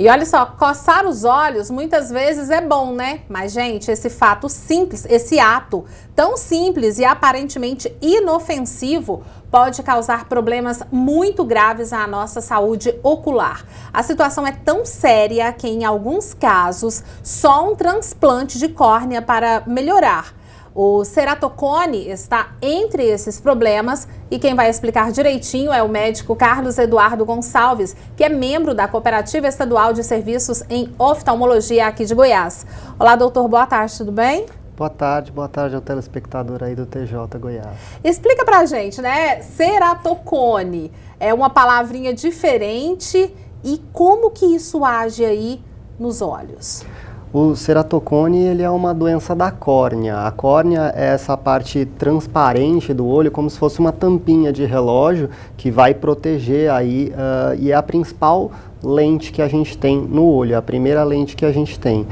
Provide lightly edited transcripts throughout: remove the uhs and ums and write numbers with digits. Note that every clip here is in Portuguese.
E olha só, coçar os olhos muitas vezes é bom, né? Mas, gente, esse fato simples, esse ato tão simples e aparentemente inofensivo pode causar problemas muito graves à nossa saúde ocular. A situação é tão séria que, em alguns casos, só um transplante de córnea para melhorar. O ceratocone está entre esses problemas e quem vai explicar direitinho é o médico Carlos Eduardo Gonçalves, que é membro da Cooperativa Estadual de Serviços em Oftalmologia aqui de Goiás. Olá, doutor, boa tarde, tudo bem? Boa tarde ao telespectador aí do TJ Goiás. Explica pra gente, né? Ceratocone é uma palavrinha diferente e como que isso age aí nos olhos? O ceratocone, ele é uma doença da córnea. A córnea é essa parte transparente do olho, como se fosse uma tampinha de relógio que vai proteger aí, e é a principal lente que a gente tem no olho, a primeira lente que a gente tem.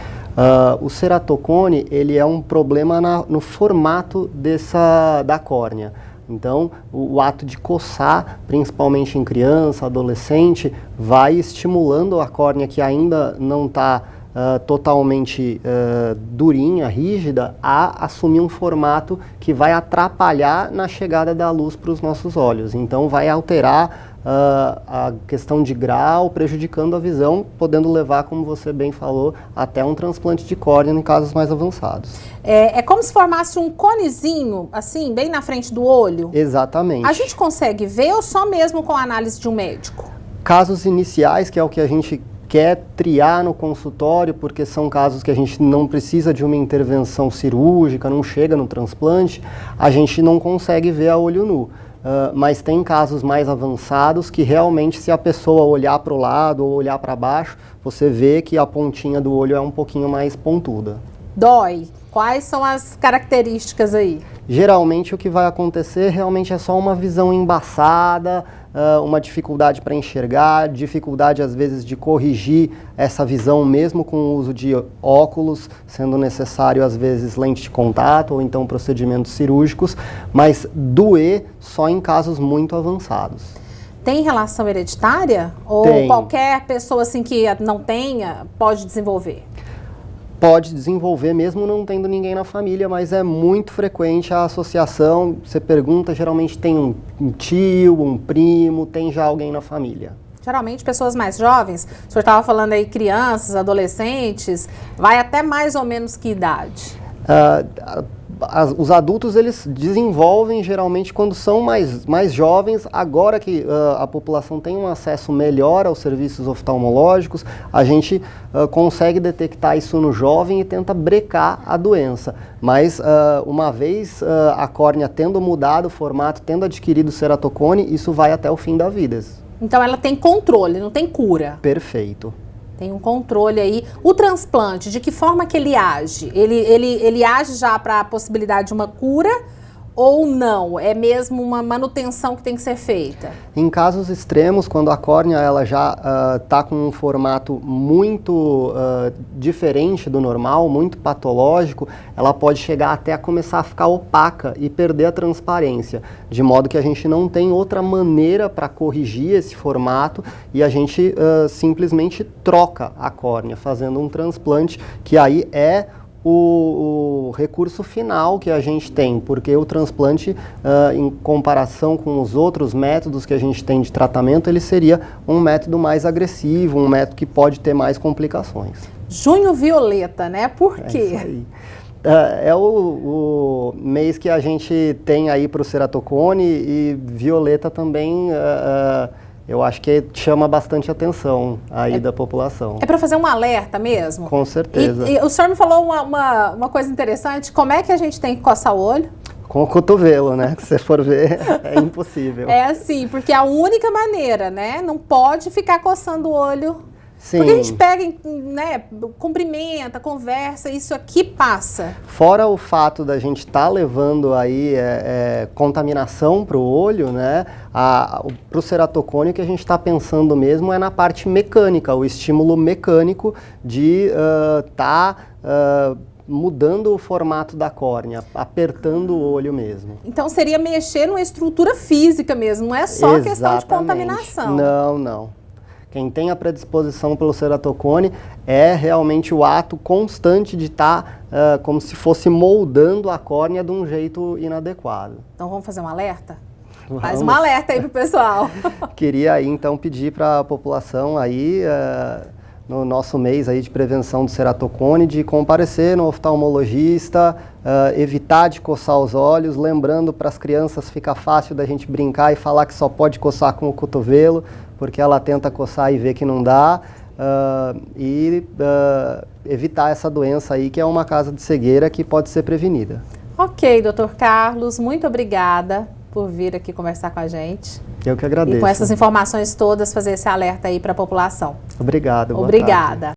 O ceratocone, ele é um problema no formato da córnea. Então, o ato de coçar, principalmente em criança, adolescente, vai estimulando a córnea que ainda não está totalmente durinha, rígida, a assumir um formato que vai atrapalhar na chegada da luz para os nossos olhos. Então vai alterar a questão de grau, prejudicando a visão, podendo levar, como você bem falou, até um transplante de córnea em casos mais avançados. É como se formasse um conezinho, assim, bem na frente do olho? Exatamente. A gente consegue ver ou só mesmo com a análise de um médico? Casos iniciais, que é o que a gente quer triar no consultório, porque são casos que a gente não precisa de uma intervenção cirúrgica, não chega no transplante, a gente não consegue ver a olho nu. Mas tem casos mais avançados que realmente, se a pessoa olhar para o lado ou olhar para baixo, você vê que a pontinha do olho é um pouquinho mais pontuda. Dói. Quais são as características aí? Geralmente o que vai acontecer realmente é só uma visão embaçada, uma dificuldade para enxergar, dificuldade às vezes de corrigir essa visão mesmo com o uso de óculos, sendo necessário às vezes lente de contato ou então procedimentos cirúrgicos, mas doer só em casos muito avançados. Tem relação hereditária? Ou Tem. Qualquer pessoa assim que não tenha pode desenvolver? Pode desenvolver mesmo não tendo ninguém na família, mas é muito frequente a associação. Você pergunta, geralmente tem um tio, um primo, tem já alguém na família. Geralmente pessoas mais jovens, o senhor estava falando aí crianças, adolescentes, vai até mais ou menos que idade? Os adultos, eles desenvolvem geralmente quando são mais jovens. Agora que a população tem um acesso melhor aos serviços oftalmológicos, a gente consegue detectar isso no jovem e tenta brecar a doença. Mas uma vez a córnea tendo mudado o formato, tendo adquirido o ceratocone, isso vai até o fim da vida. Então ela tem controle, não tem cura? Perfeito. Tem um controle aí. O transplante, de que forma que ele age? Ele age já para a possibilidade de uma cura ou não? É mesmo uma manutenção que tem que ser feita? Em casos extremos, quando a córnea ela já está com um formato muito diferente do normal, muito patológico, ela pode chegar até a começar a ficar opaca e perder a transparência, de modo que a gente não tem outra maneira para corrigir esse formato e a gente simplesmente troca a córnea, fazendo um transplante, que aí é o recurso final que a gente tem, porque o transplante, em comparação com os outros métodos que a gente tem de tratamento, ele seria um método mais agressivo, um método que pode ter mais complicações. Junho violeta, né? Por quê? É isso aí. É o mês que a gente tem aí para o ceratocone, e violeta também eu acho que chama bastante atenção aí da população. É para fazer um alerta mesmo? Com certeza. E o senhor me falou uma coisa interessante, como é que a gente tem que coçar o olho? Com o cotovelo, né? Se você for ver, é impossível. É assim, porque é a única maneira, né? Não pode ficar coçando o olho. Sim. Porque a gente pega, né, cumprimenta, conversa, isso aqui passa. Fora o fato da gente estar levando aí contaminação para o olho, né? Para o ceratocone, o que a gente está pensando mesmo é na parte mecânica, o estímulo mecânico de mudando o formato da córnea, apertando o olho mesmo. Então seria mexer numa estrutura física mesmo, não é só questão de contaminação. Não, não. Quem tem a predisposição pelo ceratocone é realmente o ato constante de estar como se fosse moldando a córnea de um jeito inadequado. Então vamos fazer um alerta? Vamos. Faz um alerta aí pro pessoal. Queria aí então pedir para a população aí, no nosso mês aí de prevenção do ceratocone, de comparecer no oftalmologista, evitar de coçar os olhos, lembrando para as crianças fica fácil da gente brincar e falar que só pode coçar com o cotovelo, porque ela tenta coçar e vê que não dá, evitar essa doença aí que é uma causa de cegueira que pode ser prevenida. Ok, doutor Carlos, muito obrigada por vir aqui conversar com a gente. Eu que agradeço. E com essas informações todas fazer esse alerta aí para a população. Obrigado. Obrigada.